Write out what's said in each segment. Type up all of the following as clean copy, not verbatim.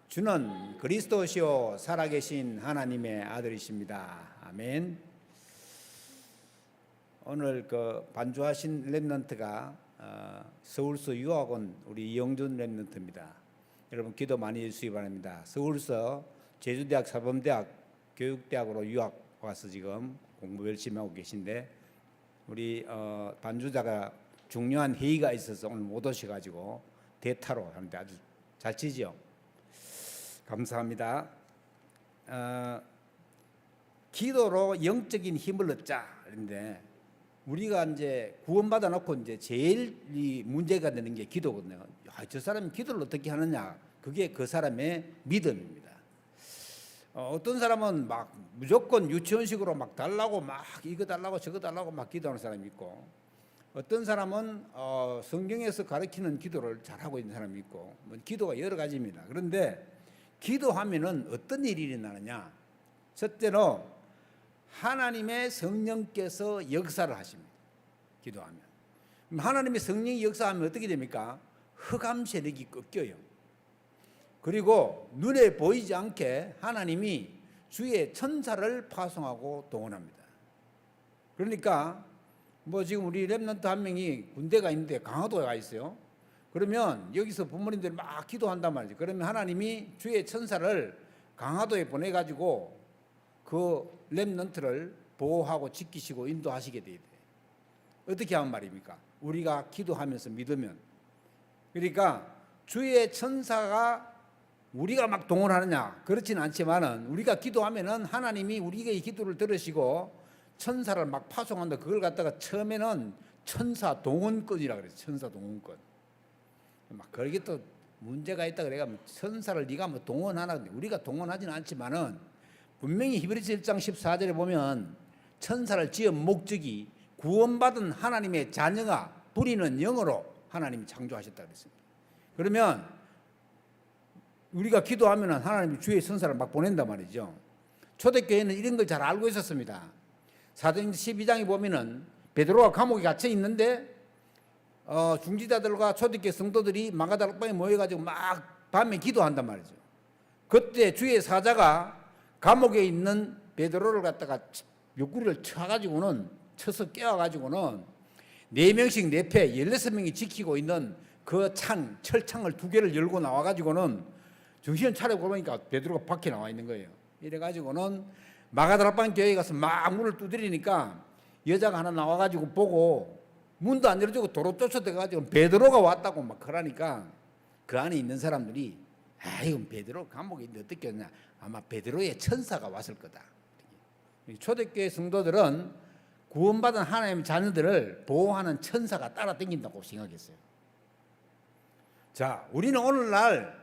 주는 그리스도시요 살아계신 하나님의 아들이십니다. 아멘. 오늘 반주하신 랩런트가 서울서 유학원 우리 이영준 랩런트입니다. 여러분 기도 많이 해주시기 바랍니다. 서울서 제주대학 사범대학 교육대학으로 유학 와서 지금 공부 열심히 하고 계신데 우리 반주자가 중요한 회의가 있어서 오늘 못 오셔가지고 대타로 하는데 아주 잘 치죠. 감사합니다. 기도로 영적인 힘을 얻자. 그런데 우리가 이제 구원받아 놓고 이제 제일 이 문제가 되는 게 기도거든요. 저 사람이 기도를 어떻게 하느냐? 그게 그 사람의 믿음입니다. 어떤 사람은 막 무조건 유치원식으로 막 달라고 막 이거 달라고 저거 달라고 막 기도하는 사람이 있고, 어떤 사람은 성경에서 가르치는 기도를 잘하고 있는 사람이 있고, 뭐 기도가 여러 가지입니다. 그런데 기도하면은 어떤 일이 일어나느냐? 첫째로 하나님의 성령께서 역사를 하십니다. 기도하면 하나님의 성령이 역사하면 어떻게 됩니까? 흑암 세력이 꺾여요. 그리고 눈에 보이지 않게 하나님이 주의 천사를 파송하고 동원합니다. 그러니까 뭐 지금 우리 랩런트 한 명이 군대가 있는데 강화도에 가 있어요. 그러면 여기서 부모님들이 막 기도한단 말이죠. 그러면 하나님이 주의 천사를 강화도에 보내가지고 그 랩런트를 보호하고 지키시고 인도하시게 돼야 돼요. 어떻게 하면 말입니까? 우리가 기도하면서 믿으면. 그러니까 주의 천사가 우리가 막 동원하느냐? 그렇지는 않지만은 우리가 기도하면은 하나님이 우리의 기도를 들으시고 천사를 막 파송한다. 그걸 갖다가 처음에는 천사 동원권이라 그랬어요. 천사 동원권. 막 그게 또 문제가 있다 그래가 천사를 네가 뭐 동원하나? 우리가 동원하지는 않지만은 분명히 히브리서 1장 14절에 보면 천사를 지은 목적이 구원받은 하나님의 자녀가 부리는 영으로 하나님이 창조하셨다 그랬습니다. 그러면 우리가 기도하면 하나님이 주의 천사를 막 보낸단 말이죠. 초대교회는 이런 걸 잘 알고 있었습니다. 사도행전 12장에 보면은 베드로가 감옥에 갇혀 있는데 중지자들과 초대교회 성도들이 마가다락방에 모여가지고 막 밤에 기도한단 말이죠. 그때 주의 사자가 감옥에 있는 베드로를 갖다가 옆구리를 쳐서 깨워가지고는 4명씩 4패 16명이 지키고 있는 그 철창을 2개를 열고 나와가지고는 정신을 차리고 보니까 베드로가 밖에 나와 있는 거예요. 이래가지고는 마가다락방 교회에 가서 막 문을 두드리니까 여자가 하나 나와가지고 보고 문도 안 열어주고 도로 쫓아들어가지고 베드로가 왔다고 막 그러니까 그 안에 있는 사람들이 이건 베드로 감옥에 있는데 어떻게 했냐? 아마 베드로의 천사가 왔을 거다. 초대교회 성도들은 구원받은 하나님의 자녀들을 보호하는 천사가 따라 다닌다고 생각했어요. 자, 우리는 오늘날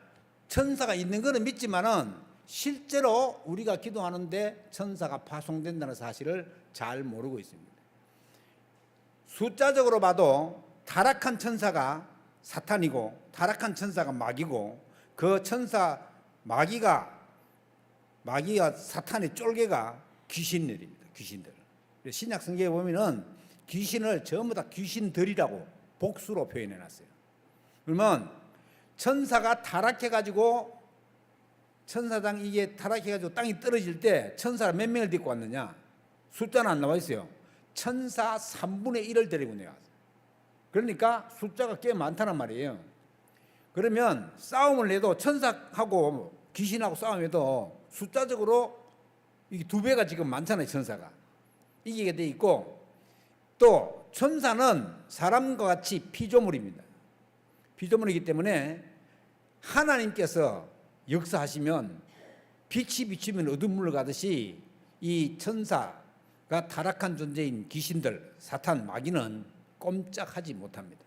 천사가 있는 것은 믿지만은 실제로 우리가 기도하는데 천사가 파송된다는 사실을 잘 모르고 있습니다. 숫자적으로 봐도 타락한 천사가 사탄이고 타락한 천사가 마귀고 그 천사 마귀가 사탄의 쫄개가 귀신들입니다. 귀신들. 신약 성경에 보면은 귀신을 전부 다 귀신들이라고 복수로 표현해 놨어요. 그러면 천사가 타락해가지고 천사당 이게 타락해가지고 땅이 떨어질 때 천사가 몇 명을 데리고 왔느냐? 숫자는 안 나와 있어요. 천사 3분의 1을 데리고 내려왔어요. 그러니까 숫자가 꽤 많다는 말이에요. 그러면 싸움을 해도 천사하고 귀신하고 싸움해도 숫자적으로 이게 2배가 지금 많잖아요. 천사가 이기게 돼 있고, 또 천사는 사람과 같이 피조물입니다. 피조물이기 때문에 하나님께서 역사하시면 빛이 비치면 어두운 물을 가듯이 이 천사가 타락한 존재인 귀신들, 사탄, 마귀는 꼼짝하지 못합니다.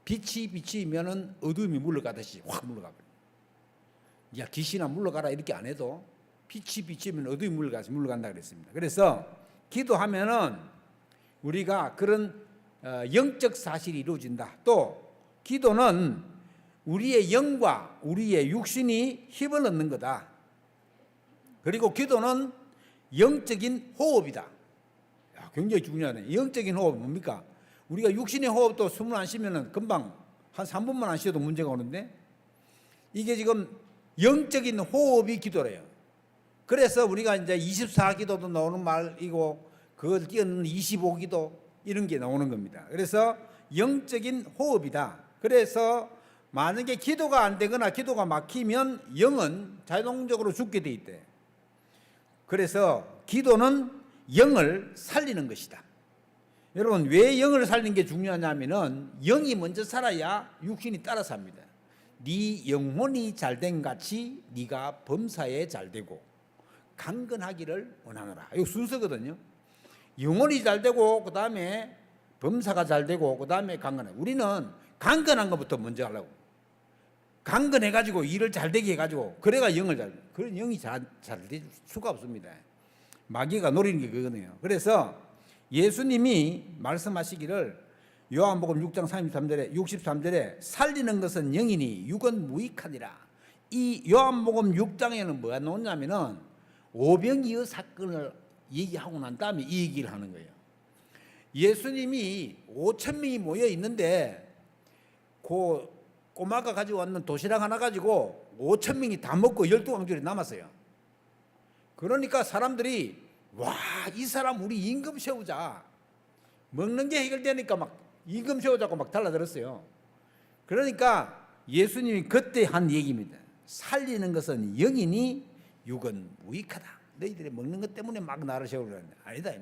빛이 비치면은 어둠이 물러가듯이 확 물러가버려요. 야, 귀신아 물러가라 이렇게 안 해도 빛이 비치면 어둠이 물러간다 그랬습니다. 그래서 기도하면은 우리가 그런 영적 사실이 이루어진다. 또 기도는 우리의 영과 우리의 육신이 힘을 얻는 거다. 그리고 기도는 영적인 호흡이다. 굉장히 중요하네. 영적인 호흡 뭡니까? 우리가 육신의 호흡도 숨을 안 쉬면은 금방 한 3분만 안 쉬어도 문제가 오는데, 이게 지금 영적인 호흡이 기도래요. 그래서 우리가 이제 24기도도 나오는 말이고 그걸 뛰어넘는 25기도 이런 게 나오는 겁니다. 그래서 영적인 호흡이다. 그래서 만약에 기도가 안 되거나 기도가 막히면 영은 자동적으로 죽게 돼 있대. 그래서 기도는 영을 살리는 것이다. 여러분, 왜 영을 살리는 게 중요하냐면은 영이 먼저 살아야 육신이 따라 삽니다. 네 영혼이 잘된 같이 네가 범사에 잘되고 강건하기를 원하노라. 이거 순서거든요. 영혼이 잘되고 그 다음에 범사가 잘되고 그 다음에 강건해. 우리는 강건한 것부터 먼저 하려고. 강건해가지고 일을 잘되게 해가지고 그래가 영을 잘. 그런 영이 잘될 수가 없습니다. 마귀가 노리는 게 그거네요. 그래서 예수님이 말씀하시기를 요한복음 6장 63절에 살리는 것은 영이니 육은 무익하니라. 이 요한복음 6장에는 뭐가 나오냐면은 오병이어 사건을 얘기하고 난 다음에 이 얘기를 하는 거예요. 예수님이 5천 명이 모여 있는데 그 꼬마가 가지고 왔는 도시락 하나 가지고 5천 명이 다 먹고 12광줄이 남았어요. 그러니까 사람들이 와, 이 사람 우리 임금 세우자. 먹는 게 해결되니까 막 임금 세우자고 막 달라들었어요. 그러니까 예수님이 그때 한 얘기입니다. 살리는 것은 영이니 육은 무익하다. 너희들이 먹는 것 때문에 막 나를 세우려는데 아니다.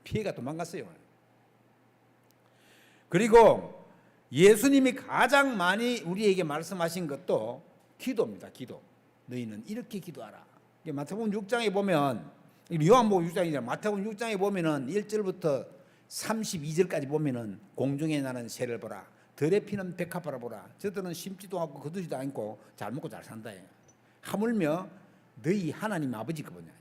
피해가 도망갔어요. 그리고 예수님이 가장 많이 우리에게 말씀하신 것도 기도입니다. 기도. 너희는 이렇게 기도하라. 마태복음 6장에 보면 요한복음 6장이잖아요. 마태복음 6장에 보면은 1절부터 32절까지 보면은 공중에 나는 새를 보라. 들에 피는 백합화를 보라. 저들은 심지도 않고 거두지도 않고 잘 먹고 잘 산다. 하물며 너희 하나님 아버지가 뭐냐.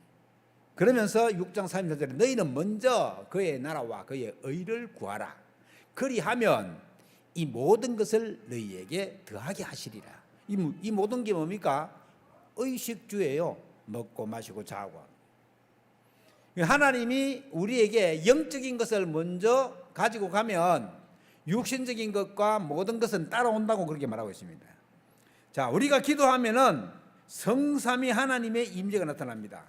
그러면서 6장 34절에 너희는 먼저 그의 나라와 그의 의를 구하라. 그리하면 이 모든 것을 너희에게 더하게 하시리라. 이 모든 게 뭡니까? 의식주예요. 먹고 마시고 자고. 하나님이 우리에게 영적인 것을 먼저 가지고 가면 육신적인 것과 모든 것은 따라온다고 그렇게 말하고 있습니다. 자, 우리가 기도하면은 성삼위 하나님의 임재가 나타납니다.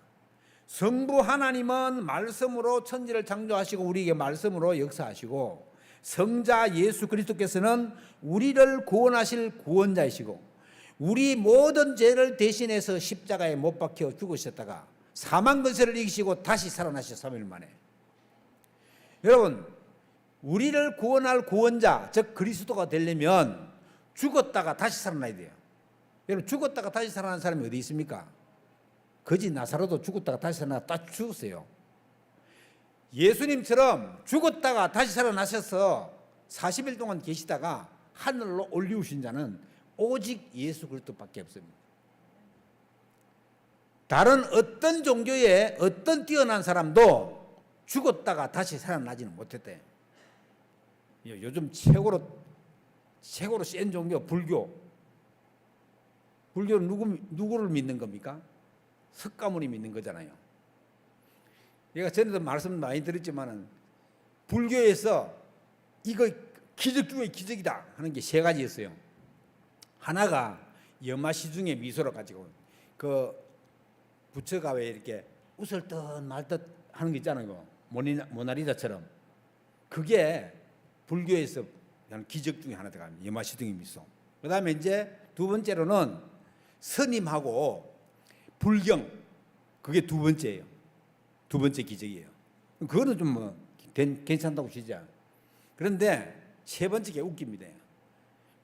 성부 하나님은 말씀으로 천지를 창조하시고 우리에게 말씀으로 역사하시고 성자 예수 그리스도께서는 우리를 구원하실 구원자이시고 우리 모든 죄를 대신해서 십자가에 못 박혀 죽으셨다가 사망 권세를 이기시고 다시 살아나셔 3일 만에. 여러분, 우리를 구원할 구원자 즉 그리스도가 되려면 죽었다가 다시 살아나야 돼요. 여러분, 죽었다가 다시 살아난 사람이 어디 있습니까? 거지 나사로도 죽었다가 다시 살아나 다 죽었어요. 예수님처럼 죽었다가 다시 살아나셔서 40일 동안 계시다가 하늘로 올리우신 자는 오직 예수 그리스도밖에 없습니다. 다른 어떤 종교의 어떤 뛰어난 사람도 죽었다가 다시 살아나지는 못했대. 요즘 최고로 센 종교 불교. 불교는 누구를 믿는 겁니까? 석가모니 믿는 거잖아요. 제가 전에도 말씀 많이 드렸지만은 불교에서 이거 기적 중에 기적이다 하는 게 세 가지였어요. 하나가 염화시중의 미소를 가지고 그 부처가 왜 이렇게 웃을 듯 말 듯 하는 게 있잖아요. 모나리자처럼. 그게 불교에서 기적 중에 하나 들어갑니다. 염화시중의 미소. 그 다음에 이제 두 번째로는 스님하고 불경. 그게 두 번째예요. 두 번째 기적이에요. 그거는 좀 뭐 괜찮다고 치자. 그런데 세 번째 게 웃깁니다.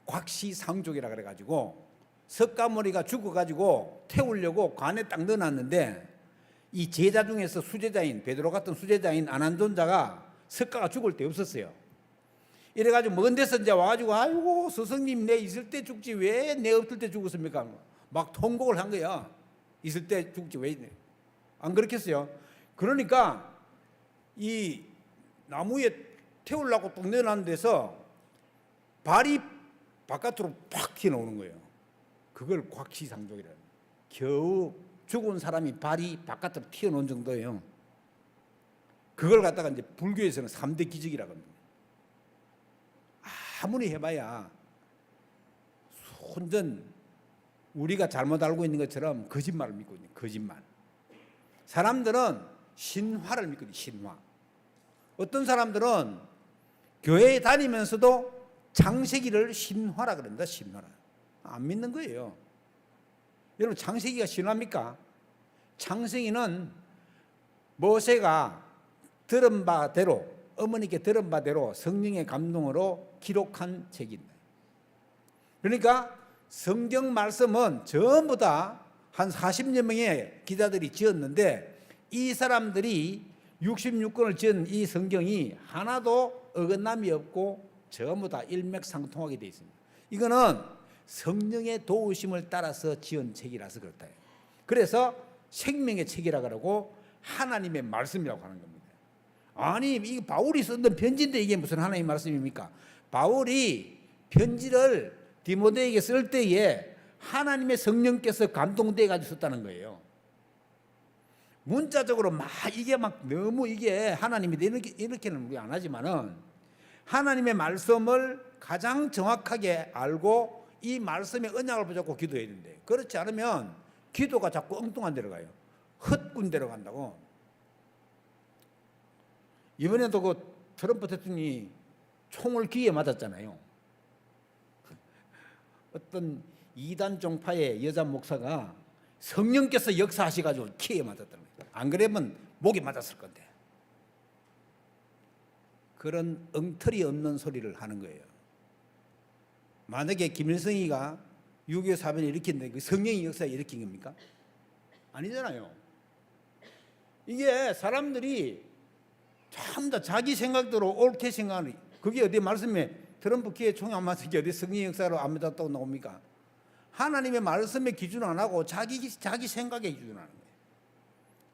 곽시상족이라 그래가지고 석가모니가 죽어가지고 태우려고 관에 딱 넣어놨는데 이 제자 중에서 수제자인 베드로 같은 수제자인 아난존자가 석가가 죽을 때 없었어요. 이래가지고 먼 데서 이제 와가지고 아이고 스승님 내 있을 때 죽지 왜 내 없을 때 죽었습니까? 막 통곡을 한 거야. 있을 때 죽지 왜 안 그렇겠어요? 그러니까 이 나무에 태우려고 딱 내놓은 데서 발이 바깥으로 팍 튀어나오는 거예요. 그걸 곽시상족이라. 겨우 죽은 사람이 발이 바깥으로 튀어나온 정도예요. 그걸 갖다가 이제 불교에서는 3대 기적이라고 합니다. 아무리 해봐야 혼전 우리가 잘못 알고 있는 것처럼 거짓말을 믿고 있는 거짓말. 사람들은 신화를 믿거든요. 신화. 어떤 사람들은 교회에 다니면서도 창세기를 신화라 그럽니다. 신화라. 안 믿는 거예요. 여러분, 창세기가 신화입니까? 창세기는 모세가 들은 바대로, 어머니께 들은 바대로 성령의 감동으로 기록한 책입니다. 그러니까 성경 말씀은 전부 다 한 40여 명의 기자들이 지었는데, 이 사람들이 66권을 지은 이 성경이 하나도 어긋남이 없고 전부 다 일맥상통하게 되어 있습니다. 이거는 성령의 도우심을 따라서 지은 책이라서 그렇다. 그래서 생명의 책이라고 하고 하나님의 말씀이라고 하는 겁니다. 아니, 이 바울이 썼던 편지인데 이게 무슨 하나님의 말씀입니까? 바울이 편지를 디모데에게 쓸 때에 하나님의 성령께서 감동돼 가지고 썼다는 거예요. 문자적으로 이게 너무 이게 하나님이 이렇게는 우리 안 하지만은, 하나님의 말씀을 가장 정확하게 알고 이 말씀의 언약을 붙잡고 기도해야 되는데, 그렇지 않으면 기도가 자꾸 엉뚱한 데로 가요. 헛군 데로 간다고. 이번에도 그 트럼프 대통령이 총을 귀에 맞았잖아요. 어떤 이단 종파의 여자 목사가 성령께서 역사하셔가지고 귀에 맞았다는 거예요. 안 그러면 목에 맞았을 건데. 그런 엉터리 없는 소리를 하는 거예요. 만약에 김일성이가 6.25 사변을 일으켰는데 그 성령의 역사에 일으킨 겁니까? 아니잖아요. 이게 사람들이 참 다 자기 생각대로 옳게 생각하는, 그게 어디 말씀에 트럼프 기회 총회 안 맞은 게 어디 성령 역사로 안 맞았다고 나옵니까? 하나님의 말씀의 기준 안 하고 자기 생각의 기준 하는 거예요.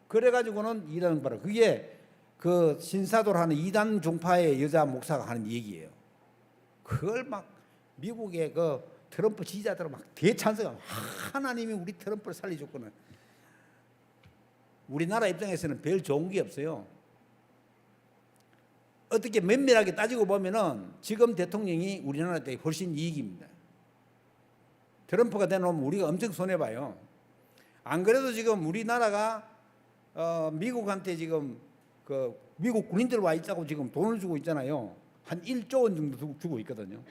그래가지고는 이단 바로 그게 그 신사도를 하는 이단 종파의 여자 목사가 하는 얘기예요. 그걸 막 미국의 그 트럼프 지지자들은 막 대찬성하고, 하나님이 우리 트럼프를 살려줬구나. 우리나라 입장에서는 별 좋은 게 없어요. 어떻게 면밀하게 따지고 보면은 지금 대통령이 우리나라한테 훨씬 이익입니다. 트럼프가 되놓으면 우리가 엄청 손해봐요. 안 그래도 지금 우리나라가 미국한테 지금 그 미국 군인들 와 있다고 지금 돈을 주고 있잖아요. 한 1조 원 정도 주고 있거든요.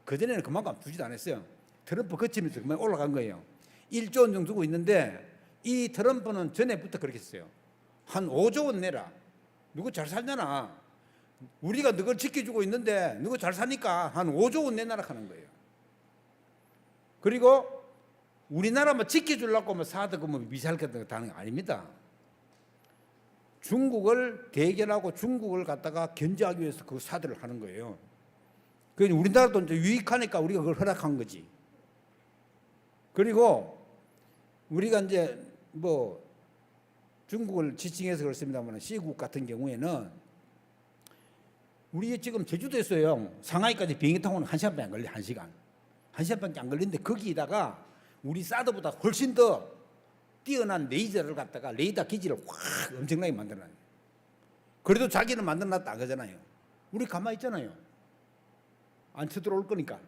그전에는 그만큼 주지도 않았어요. 트럼프 거치면서 그만 올라간 거예요. 1조 원 정도 주고 있는데, 이 트럼프는 전에부터 그렇게 했어요. 한 5조 원 내라. 누구 잘 살잖아. 우리가 너걸 지켜주고 있는데 누구 잘 사니까 한 5조 원 내놔라 하는 거예요. 그리고 우리나라만 지켜주려고 뭐 사드고 뭐 미사일 같은 거 하는 거 아닙니다. 중국을 대결하고 중국을 갖다가 견제하기 위해서 그 사드를 하는 거예요. 그러니까 우리나라도 이제 유익하니까 우리가 그걸 허락한 거지. 그리고 우리가 이제 뭐 중국을 지칭해서 그렇습니다만, C국 같은 경우에는 우리 지금 제주도에서요, 상하이까지 비행기 타고는 1시간밖에 안 걸려. 1시간. 1시간밖에 안 걸리는데 거기다가 우리 사드보다 훨씬 더 뛰어난 레이저를 갖다가 레이더 기지를 확 엄청나게 만들어놔요. 그래도 자기는 만들어놨다 안 그러잖아요. 우리 가만히 있잖아요. 안 쳐들어올 거니까.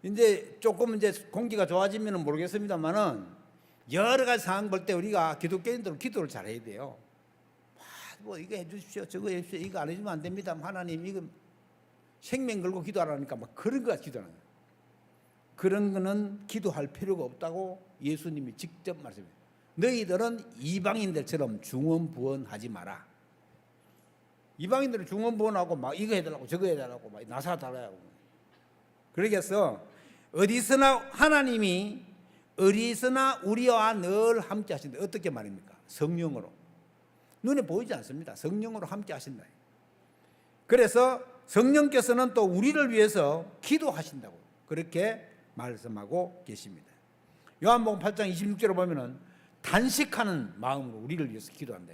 이제 조금 이제 공기가 좋아지면 모르겠습니다만은, 여러 가지 상황 볼 때 우리가 기독교인들은 기도를 잘해야 돼요. 뭐 이거 해주십시오, 저거 해주십시오, 이거 안 해주면 안 됩니다. 하나님 이거 생명 걸고 기도하라니까 막 그런 거 기도하는 거예요. 그런 거는 기도할 필요가 없다고 예수님이 직접 말씀해요. 너희들은 이방인들처럼 중언부언하지 마라. 이방인들은 중언부언하고 막 이거 해달라고 저거 해달라고 막 나사달라고. 그러겠어. 어디서나 하나님이 어디서나 우리와 늘 함께 하신다. 어떻게 말입니까? 성령으로. 눈에 보이지 않습니다. 성령으로 함께 하신다. 그래서 성령께서는 또 우리를 위해서 기도하신다고 그렇게 말씀하고 계십니다. 요한복음 8장 26절에 보면은 단식하는 마음으로 우리를 위해서 기도한다.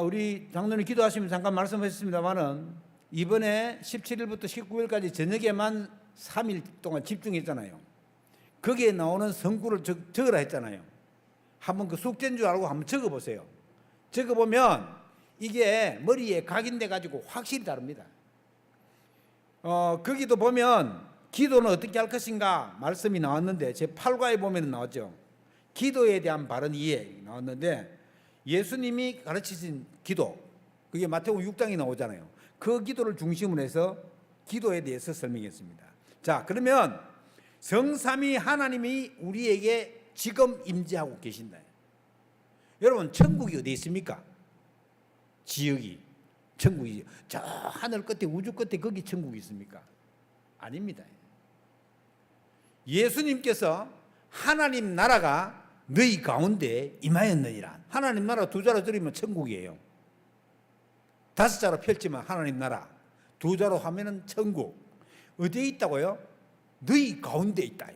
우리 장로님 기도하시면서 잠깐 말씀하셨습니다만은, 이번에 17일부터 19일까지 저녁에만 3일 동안 집중했잖아요. 거기에 나오는 성구를 적으라 했잖아요. 한번 그 숙제인 줄 알고 한번 적어보세요. 적어보면 이게 머리에 각인돼 가지고 확실히 다릅니다. 거기도 보면 기도는 어떻게 할 것인가 말씀이 나왔는데 제 8과에 보면 나왔죠. 기도에 대한 바른 이해 나왔는데 예수님이 가르치신 기도, 그게 마태복음 6장에 나오잖아요. 그 기도를 중심으로 해서 기도에 대해서 설명했습니다. 자, 그러면 성삼위 하나님이 우리에게 지금 임재하고 계신다. 여러분, 천국이 어디 있습니까? 지역이 천국이죠. 저 하늘 끝에, 우주 끝에 거기 천국이 있습니까? 아닙니다. 예수님께서 하나님 나라가 너희 가운데 임하였느니라. 하나님 나라 두 자로 줄이면 천국이에요. 다섯 자로 펼치면 하나님 나라, 두 자로 하면은 천국. 어디에 있다고요? 너희 가운데 있다.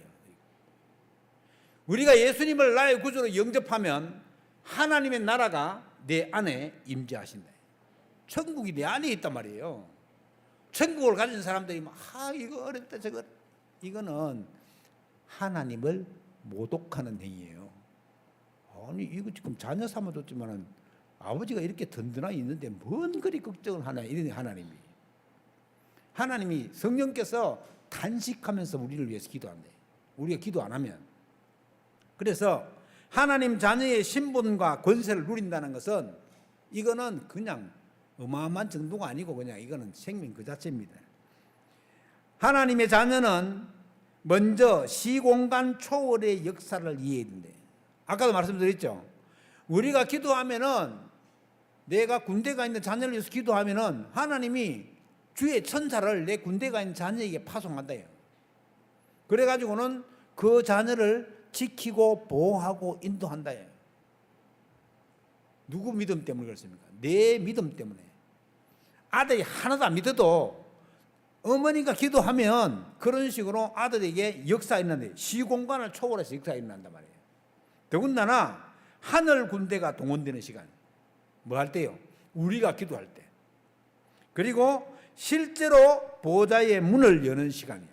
우리가 예수님을 나의 구주로 영접하면 하나님의 나라가 내 안에 임재하신다. 천국이 내 안에 있단 말이에요. 천국을 가진 사람들이 막 이거 어렵다 저거, 이거는 하나님을 모독하는 행위예요. 아니 이거 지금 자녀 삼아줬지만은 아버지가 이렇게 든든하게 있는데 뭔 그리 걱정을 하나, 이런 하나님이 성령께서 단식하면서 우리를 위해서 기도한대. 우리가 기도 안 하면. 그래서 하나님 자녀의 신분과 권세를 누린다는 것은 이거는 그냥 어마어마한 정도가 아니고 그냥 이거는 생명 그 자체입니다. 하나님의 자녀는 먼저 시공간 초월의 역사를 이해해야 된대. 아까도 말씀드렸죠. 우리가 기도하면은, 내가 군대가 있는 자녀를 위해서 기도하면은 하나님이 주의 천사를 내 군대가 있는 자녀에게 파송한다요. 그래가지고는 그 자녀를 지키고 보호하고 인도한다요. 누구 믿음 때문에 그렇습니까? 내 믿음 때문에. 아들이 하나도 안 믿어도 어머니가 기도하면 그런 식으로 아들에게 역사가 일어나는데, 시공간을 초월해서 역사가 일어난단 말이에요. 더군다나 하늘 군대가 동원되는 시간, 뭐 할 때요? 우리가 기도할 때. 그리고 실제로 보좌의 문을 여는 시간이에요.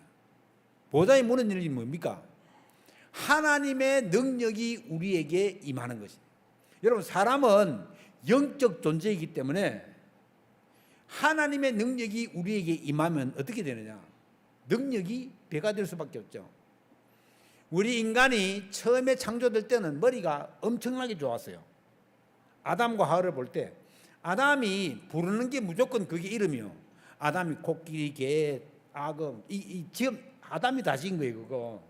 보좌의 문을 여는 게 뭡니까? 하나님의 능력이 우리에게 임하는 것이에요. 여러분, 사람은 영적 존재이기 때문에 하나님의 능력이 우리에게 임하면 어떻게 되느냐? 능력이 배가 될 수밖에 없죠. 우리 인간이 처음에 창조될 때는 머리가 엄청나게 좋았어요. 아담과 하와를 볼 때 아담이 부르는 게 무조건 그게 이름이요. 아담이 코끼리, 개, 악어, 지금 아담이 다 지은 거예요. 그거.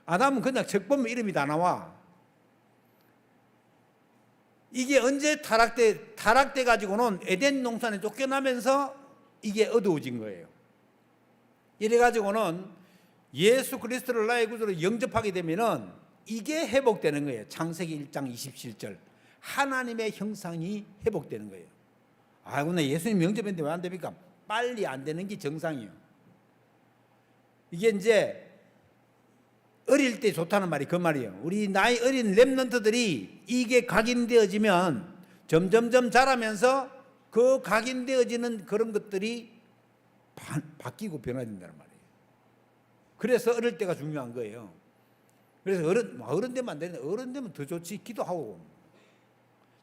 아담은 그냥 책 보면 이름이 다 나와. 이게 언제 타락돼 가지고는 에덴 동산에 쫓겨나면서 이게 어두워진 거예요. 이래 가지고는 예수 그리스도를 나의 구주로 영접하게 되면은 이게 회복되는 거예요. 창세기 1장 27절. 하나님의 형상이 회복되는 거예요. 근데 예수님 영접했는데 왜 안 됩니까? 빨리 안 되는 게 정상이에요. 이게 이제 어릴 때 좋다는 말이 그 말이에요. 우리 나이 어린 렘넌트들이 이게 각인되어지면 점점점 자라면서 그 각인되어지는 그런 것들이 바뀌고 변화된다는 말이에요. 그래서 어릴 때가 중요한 거예요. 그래서 어른 되면 안 되는데, 어른 되면 더 좋지. 기도하고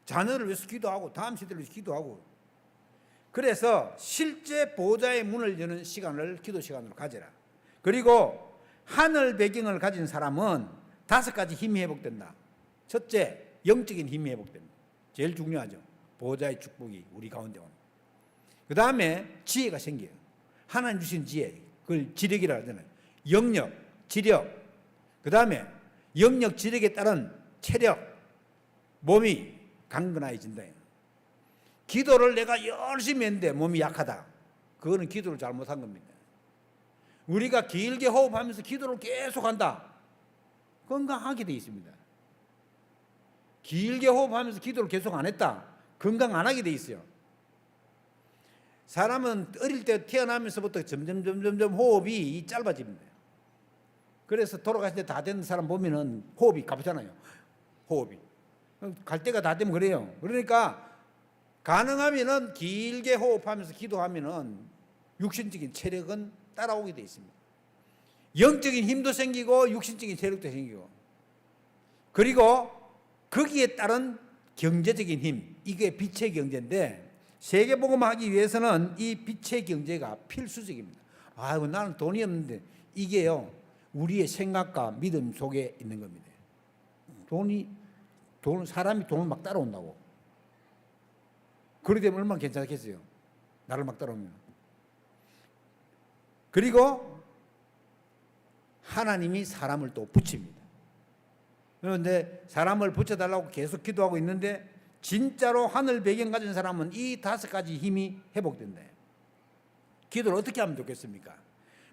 자녀를 위해서 기도하고 다음 세대를 위해서 기도하고. 그래서 실제 보좌의 문을 여는 시간을 기도 시간으로 가져라. 그리고 하늘 배경을 가진 사람은 5가지 힘이 회복된다. 첫째, 영적인 힘이 회복된다. 제일 중요하죠. 보좌의 축복이 우리 가운데 오는. 그 다음에 지혜가 생겨요. 하나님 주신 지혜, 그걸 지력이라고 하잖아요. 영역, 지력. 그 다음에 영역, 지력에 따른 체력, 몸이 강건해진다. 기도를 내가 열심히 했는데 몸이 약하다. 그거는 기도를 잘못한 겁니다. 우리가 길게 호흡하면서 기도를 계속한다. 건강하게 되어 있습니다. 길게 호흡하면서 기도를 계속 안 했다. 건강 안 하게 되어 있어요. 사람은 어릴 때 태어나면서부터 점점 호흡이 짧아집니다. 그래서 돌아가실 때 다 된 사람 보면은 호흡이 가쁘잖아요. 호흡이. 갈 때가 다 되면 그래요. 그러니까 가능하면은 길게 호흡하면서 기도하면은 육신적인 체력은 따라오게 돼 있습니다. 영적인 힘도 생기고 육신적인 체력도 생기고, 그리고 거기에 따른 경제적인 힘, 이게 빛의 경제인데, 세계복음하기 위해서는 이 빛의 경제가 필수적입니다. 아이고 나는 돈이 없는데, 이게요 우리의 생각과 믿음 속에 있는 겁니다. 사람이 돈을 막 따라온다고. 그렇게 되면 얼마나 괜찮겠어요. 나를 막 따라오면. 그리고 하나님이 사람을 또 붙입니다. 그런데 사람을 붙여달라고 계속 기도하고 있는데, 진짜로 하늘 배경 가진 사람은 이 5가지 힘이 회복된다. 기도를 어떻게 하면 좋겠습니까?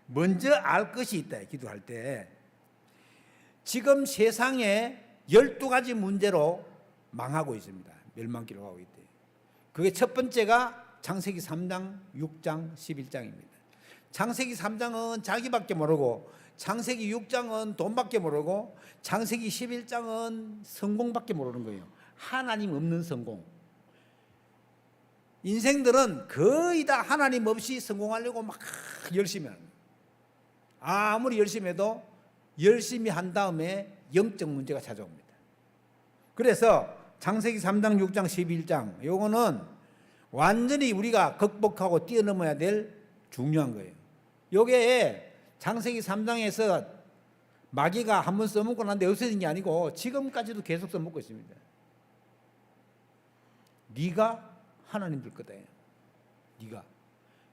먼저 알 것이 있다. 기도할 때 지금 세상에 12가지 문제로 망하고 있습니다. 멸망기로 가고 있대. 그게 첫 번째가 창세기 3장, 6장, 11장입니다. 창세기 3장은 자기밖에 모르고, 창세기 6장은 돈밖에 모르고, 창세기 11장은 성공밖에 모르는 거예요. 하나님 없는 성공. 인생들은 거의 다 하나님 없이 성공하려고 막 열심히 하는 거예요. 아무리 열심히 해도 열심히 한 다음에 영적 문제가 찾아옵니다. 그래서 창세기 3장, 6장, 11장 요거는 완전히 우리가 극복하고 뛰어넘어야 될 중요한 거예요. 요게 창세기 3장에서 마귀가 한번 써먹고 난데 없어진 게 아니고 지금까지도 계속 써먹고 있습니다. 네가 하나님 될 거다.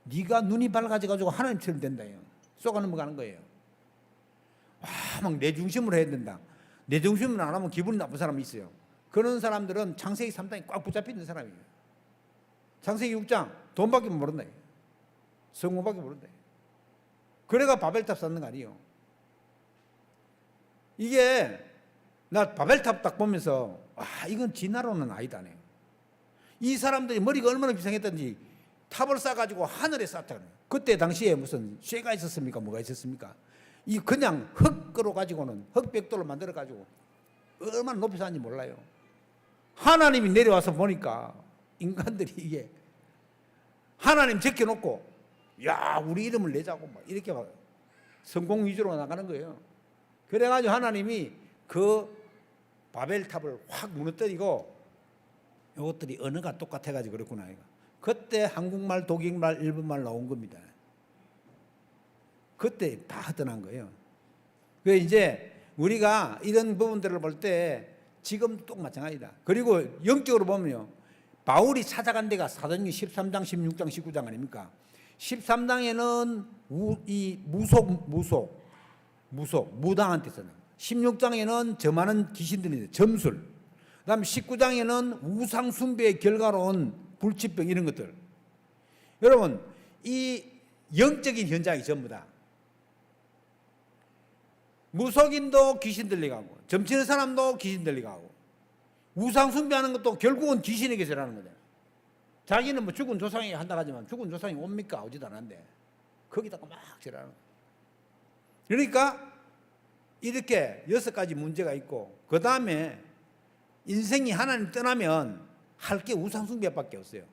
네가 눈이 밝아져가지고 하나님처럼 된다. 쏘가 넘어가는 거예요. 막 내 중심으로 해야 된다. 내 중심으로 안 하면 기분이 나쁜 사람이 있어요. 그런 사람들은 창세기 3장에 꽉 붙잡혀 있는 사람이에요. 창세기 6장 돈밖에 모른다. 성공밖에 모른다. 그래가 바벨탑 쌓는 거 아니에요. 이게 나 바벨탑 딱 보면서 이건 진화론은 아니다. 이 사람들이 머리가 얼마나 비상했던지 탑을 쌓아가지고 하늘에 쌓았다. 그때 당시에 무슨 쇠가 있었습니까? 뭐가 있었습니까? 이 그냥 흙으로 가지고는 흙벽돌로 만들어 가지고 얼마나 높이 쌓았는지 몰라요. 하나님이 내려와서 보니까 인간들이 이게 하나님 제껴놓고 야 우리 이름을 내자고 막 이렇게 막 성공 위주로 나가는 거예요. 그래가지고 하나님이 그 바벨탑을 확 무너뜨리고, 이것들이 언어가 똑같아가지고 그렇구나. 그때 한국말, 독일말, 일본말 나온 겁니다. 그때 다 허전한 거예요. 그래서 이제 우리가 이런 부분들을 볼 때 지금도 똑 마찬가지다. 그리고 영적으로 보면요, 바울이 찾아간 데가 사도행전 13장, 16장, 19장 아닙니까? 13장에는 무당한 뜻이잖아요. 16장에는 점하는 귀신들이 점술. 그 다음에 19장에는 우상 숭배의 결과로 온 불치병 이런 것들. 여러분 이 영적인 현장이 전부 다 무속인도 귀신 들리가고, 점치는 사람도 귀신 들리가고, 우상 숭배하는 것도 결국은 귀신에게 절하는 거죠. 자기는 뭐 죽은 조상이 한다 하지만 죽은 조상이 옵니까? 오지도 않았는데 거기다가 막 절하는 거예요. 그러니까 이렇게 6가지 문제가 있고, 그 다음에 인생이 하나님 떠나면 할 게 우상숭배밖에 없어요.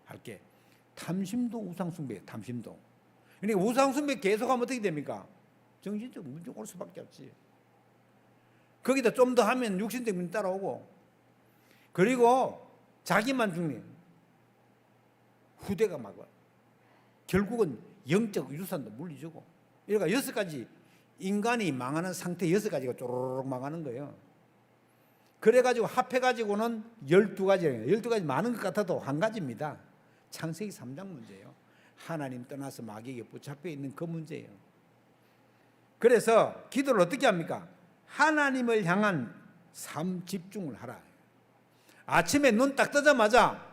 할 게 탐심도 우상숭배, 탐심도. 그러니까 우상숭배 계속하면 어떻게 됩니까? 정신적 문제 올 수밖에 없지. 거기다 좀 더 하면 육신적 문제 따라오고, 그리고 자기만 죽는 후대가 막 와. 결국은 영적 유산도 물리주고. 그러니까 6가지 인간이 망하는 상태 6가지가 쪼르륵 망하는 거예요. 그래가지고 합해가지고는 12가지예요. 12가지 많은 것 같아도 한 가지입니다. 창세기 3장 문제예요. 하나님 떠나서 마귀에게 붙잡혀 있는 그 문제예요. 그래서 기도를 어떻게 합니까? 하나님을 향한 삶 집중을 하라. 아침에 눈 딱 뜨자마자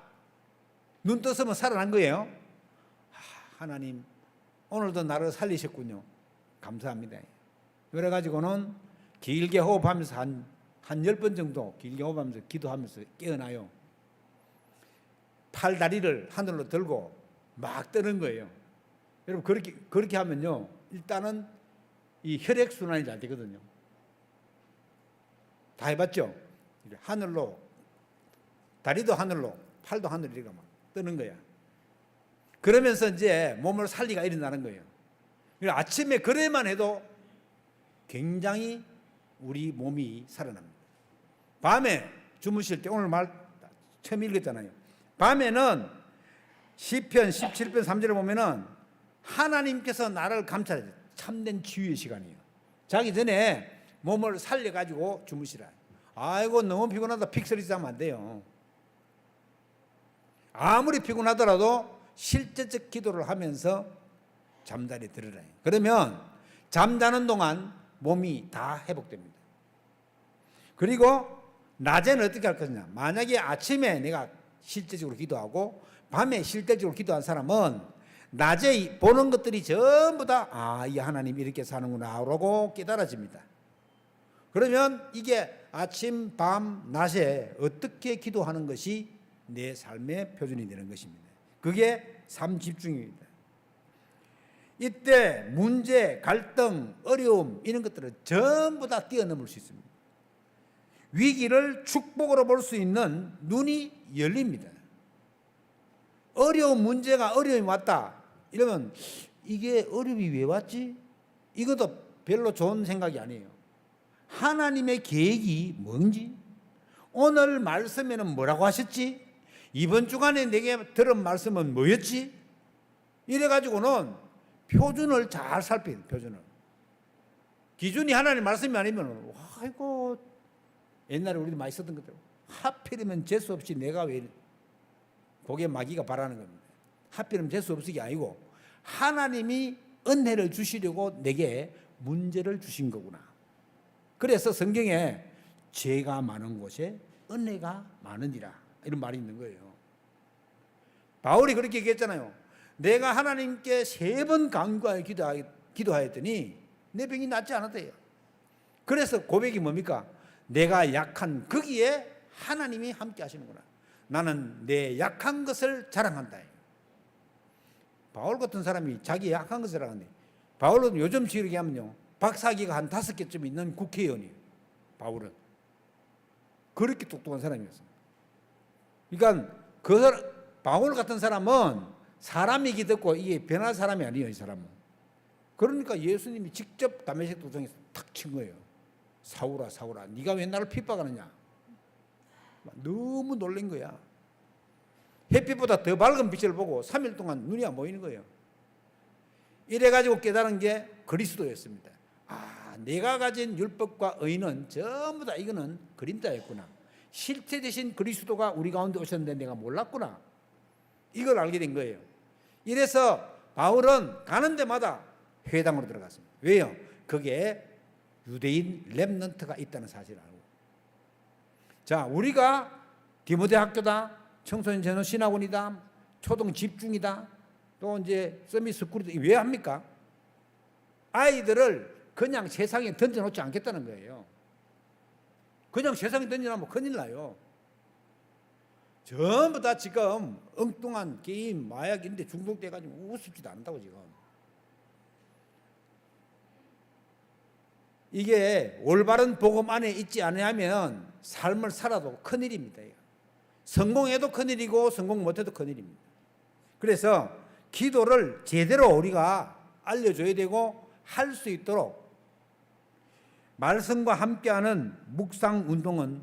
눈 떴으면 살아난 거예요. 하나님 오늘도 나를 살리셨군요. 감사합니다. 그래가지고는 길게 호흡하면서 한 10번 정도 길게 호흡하면서 기도하면서 깨어나요. 팔 다리를 하늘로 들고 막 뜨는 거예요. 여러분 그렇게 하면요, 일단은 이 혈액 순환이 잘 되거든요. 다 해봤죠? 하늘로, 다리도 하늘로, 팔도 하늘로 이렇게 막 뜨는 거야. 그러면서 이제 몸을 살리가 일어나는 거예요. 아침에 그래만 해도 굉장히 우리 몸이 살아납니다. 밤에 주무실 때 오늘 말 처음 읽었잖아요. 밤에는 시편 17편 3절에 보면은 하나님께서 나를 감찰해. 참된 치유의 시간이에요. 자기 전에 몸을 살려가지고 주무시라. 아이고 너무 피곤하다 픽서리 자면 안 돼요. 아무리 피곤하더라도 실제적 기도를 하면서 잠자리에 들으라. 그러면 잠자는 동안 몸이 다 회복됩니다. 그리고 낮에는 어떻게 할 것이냐. 만약에 아침에 내가 실제적으로 기도하고 밤에 실제적으로 기도한 사람은 낮에 보는 것들이 전부 다 이 하나님 이렇게 사는구나 라고 깨달아집니다. 그러면 이게 아침, 밤, 낮에 어떻게 기도하는 것이 내 삶의 표준이 되는 것입니다. 그게 삶 집중입니다. 이때 문제, 갈등, 어려움 이런 것들을 전부 다 뛰어넘을 수 있습니다. 위기를 축복으로 볼 수 있는 눈이 열립니다. 어려운 문제가 어려움이 왔다 이러면 이게 어려움이 왜 왔지? 이것도 별로 좋은 생각이 아니에요. 하나님의 계획이 뭔지, 오늘 말씀에는 뭐라고 하셨지? 이번 주간에 내게 들은 말씀은 뭐였지? 이래가지고는 표준을 잘 살펴야 돼요. 표준을. 기준이 하나님 말씀이 아니면 아이고 옛날에 우리도 많이 썼던 것대로 하필이면 재수 없이 내가 왜 고개 마귀가 바라는 겁니다. 하필이면 재수 없이 게 아니고 하나님이 은혜를 주시려고 내게 문제를 주신 거구나. 그래서 성경에 죄가 많은 곳에 은혜가 많으니라 이런 말이 있는 거예요. 바울이 그렇게 얘기했잖아요. 내가 하나님께 3번 간구하여 기도하였더니 내 병이 낫지 않았대요. 그래서 고백이 뭡니까? 내가 약한 거기에 하나님이 함께 하시는구나. 나는 내 약한 것을 자랑한다. 바울 같은 사람이 자기 약한 것을 자랑하네. 바울은 요즘식 얘기하면요, 박사기가 한 5개쯤 있는 국회의원이에요. 바울은 그렇게 똑똑한 사람이었어요. 그러니까 바울 같은 사람은 사람 얘기 듣고 이게 변할 사람이 아니에요. 이 사람은. 그러니까 예수님이 직접 다메섹 도성에서 탁 친 거예요. 사울아 사울아 네가 왜 나를 핍박하느냐. 너무 놀란 거야. 햇빛보다 더 밝은 빛을 보고 3일 동안 눈이 안 보이는 거예요. 이래가지고 깨달은 게 그리스도였습니다. 내가 가진 율법과 의는 전부 다 이거는 그림자였구나. 실체 대신 그리스도가 우리 가운데 오셨는데 내가 몰랐구나. 이걸 알게 된 거예요. 이래서 바울은 가는 데마다 회당으로 들어갔습니다. 왜요? 거기에 유대인 렘넌트가 있다는 사실을 알고. 자, 우리가 디모데 학교다, 청소년 전후 신학원이다, 초등 집중이다, 또 이제 서밋 스쿨이다. 왜 합니까? 아이들을 그냥 세상에 던져놓지 않겠다는 거예요. 그냥 세상에 던져놓으면 큰일 나요. 전부 다 지금 엉뚱한 게임, 마약인데 중독돼가지고 우습지도 않다고 지금. 이게 올바른 복음 안에 있지 않으면 삶을 살아도 큰일입니다. 성공해도 큰일이고 성공 못해도 큰일입니다. 그래서 기도를 제대로 우리가 알려줘야 되고 할 수 있도록 말씀과 함께하는 묵상 운동은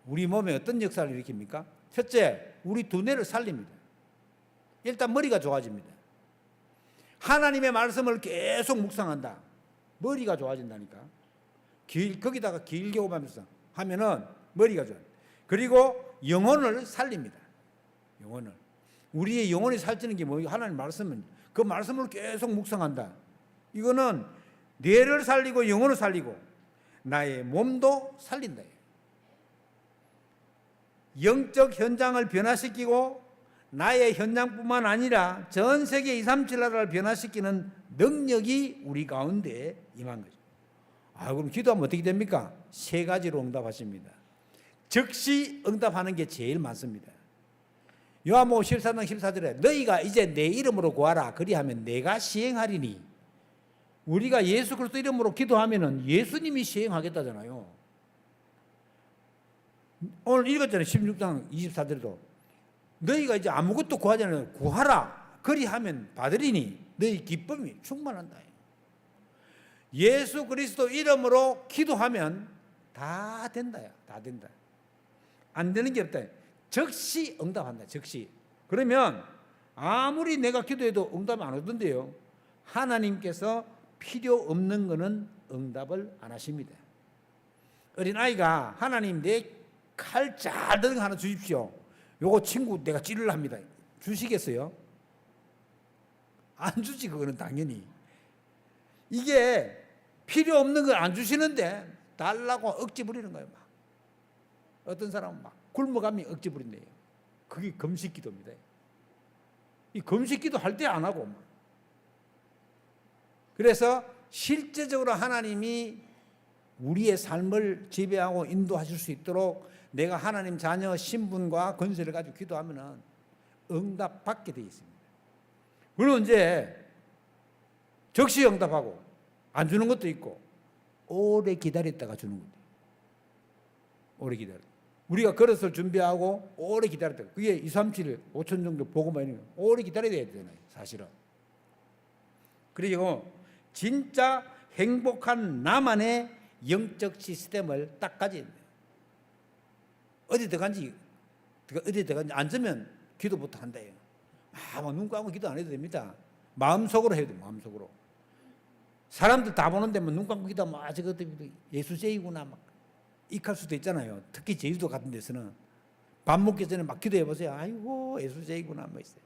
우리 몸에 어떤 역사를 일으킵니까? 첫째, 우리 두뇌를 살립니다. 일단 머리가 좋아집니다. 하나님의 말씀을 계속 묵상한다. 머리가 좋아진다니까. 거기다가 길게 하면은 머리가 좋아요. 그리고 영혼을 살립니다. 영혼을. 우리의 영혼이 살찌는 게 뭐예요? 하나님 말씀은 그 말씀을 계속 묵상한다. 이거는 뇌를 살리고 영혼을 살리고 나의 몸도 살린다. 영적 현장을 변화시키고 나의 현장뿐만 아니라 전 세계 237 나라를 변화시키는 능력이 우리 가운데 임한 거죠. 그럼 기도하면 어떻게 됩니까? 3가지로 응답하십니다. 즉시 응답하는 게 제일 많습니다. 요한복음 14장 14절에 너희가 이제 내 이름으로 구하라 그리하면 내가 시행하리니. 우리가 예수 그리스도 이름으로 기도하면은 예수님이 시행하겠다잖아요. 오늘 읽었잖아요. 16장 24절에도 너희가 이제 아무것도 구하지 않아요. 구하라 그리하면 받으리니 너희 기쁨이 충만한다. 예수 그리스도 이름으로 기도하면 다 된다야. 다 된다. 안 되는 게 없다. 즉시 응답한다. 즉시. 그러면 아무리 내가 기도해도 응답 안 오던데요. 하나님께서 필요 없는 거는 응답을 안 하십니다. 어린아이가 하나님 내 칼 잘 드는 거 하나 주십시오. 요거 친구 내가 찌르려 합니다. 주시겠어요? 안 주지. 그거는 당연히. 이게 필요 없는 걸 안 주시는데 달라고 억지 부리는 거예요. 막. 어떤 사람은 막 굶어가며 억지 부린대요. 그게 금식기도입니다. 이 금식기도 할 때 안 하고 막. 그래서 실제적으로 하나님이 우리의 삶을 지배하고 인도하실 수 있도록 내가 하나님 자녀 신분과 권세를 가지고 기도하면은 응답 받게 되어 있습니다. 물론 이제 적시 응답하고 안 주는 것도 있고 오래 기다렸다가 주는 것도 있고 오래 기다려. 우리가 그릇을 준비하고 오래 기다렸다가 그게 2, 3, 7, 5천 정도 보고만 있는 거 오래 기다려야 되잖아요. 사실은. 그리고 진짜 행복한 나만의 영적 시스템을 딱 가져야 돼요. 어디 들어간지 앉으면 기도부터 한다요. 눈 감고 기도 안 해도 됩니다. 마음속으로 해야 돼요. 마음속으로. 사람들 다 보는데 눈 감고 기도하면 저것도 예수제이구나 막 익할 수도 있잖아요. 특히 제주도 같은 데서는 밥 먹기 전에 막 기도해 보세요. 아이고 예수제이구나 뭐 있어요.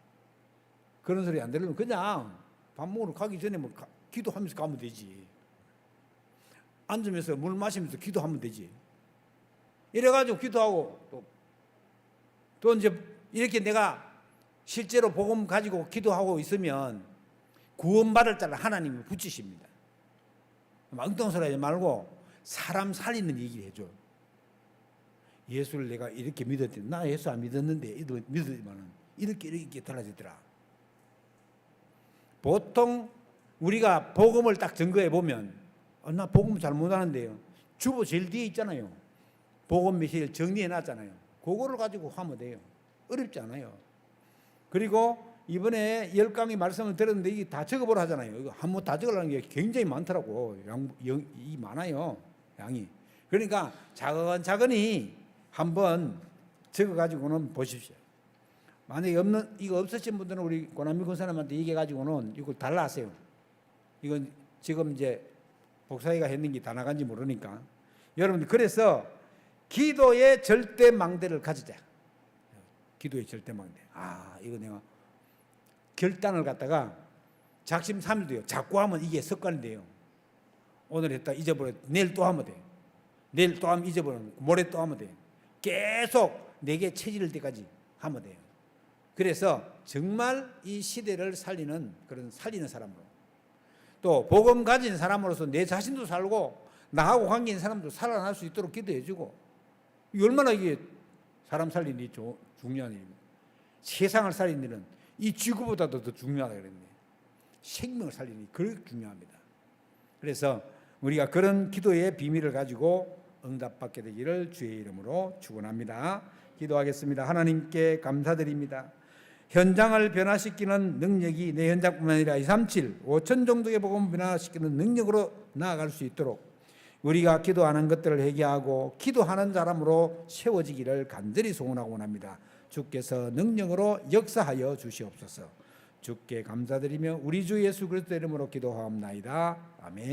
그런 소리 안 들으면 그냥 밥 먹으러 가기 전에 뭐 기도하면서 가면 되지. 앉으면서 물 마시면서 기도하면 되지. 이래가지고 기도하고 또 이제 이렇게 내가 실제로 복음 가지고 기도하고 있으면 구원받을 자를 하나님이 붙이십니다. 엉뚱소리 하지 말고 사람 살리는 얘기를 해줘. 예수를 내가 이렇게 믿었더니 나 예수 안 믿었는데 믿었지만은 이렇게 달라지더라. 보통 우리가 복음을 딱 증거해 보면 나 복음 잘 못하는데요. 주보 제일 뒤에 있잖아요. 복음 메시지를 정리해 놨잖아요. 그거를 가지고 하면 돼요. 어렵지 않아요. 그리고 이번에 10강의 말씀을 들었는데 이게 다 적어보라 하잖아요. 이거 한번 다 적으려는 게 굉장히 많더라고. 이 많아요. 양이. 그러니까 차근차근히 한번 적어가지고는 보십시오. 만약에 이거 없으신 분들은 우리 고남미 권사님한테 얘기해가지고는 이걸 달라하세요. 이건 지금 이제 복사회가 했는 게 다 나간지 모르니까. 여러분들 그래서 기도의 절대망대를 가지자. 기도의 절대망대. 이거 내가 결단을 갖다가 작심삼일도요. 자꾸 하면 이게 습관이 돼요. 오늘 했다 잊어버려. 내일 또 하면 돼. 내일 또 하면 잊어버려. 모레 또 하면 돼. 계속 내게 체질될 때까지 하면 돼요. 그래서 정말 이 시대를 살리는 사람으로 또 복음 가진 사람으로서 내 자신도 살고 나하고 관계 있는 사람도 살아날 수 있도록 기도해주고 이게 얼마나 이게 사람 살리는 일이 중요한 일입니다. 세상을 살리는 일은 이 지구보다도 더 중요하다 그랬네. 생명을 살리는 일이 그렇게 중요합니다. 그래서 우리가 그런 기도의 비밀을 가지고 응답받게 되기를 주의 이름으로 축원합니다. 기도하겠습니다. 하나님께 감사드립니다. 현장을 변화시키는 능력이 내 현장뿐만 아니라 237, 5천 정도의 복음을 변화시키는 능력으로 나아갈 수 있도록 우리가 기도하는 것들을 회개하고 기도하는 사람으로 세워지기를 간절히 소원하고 원합니다. 주께서 능력으로 역사하여 주시옵소서. 주께 감사드리며 우리 주 예수 그리스도 이름으로 기도하옵나이다. 아멘.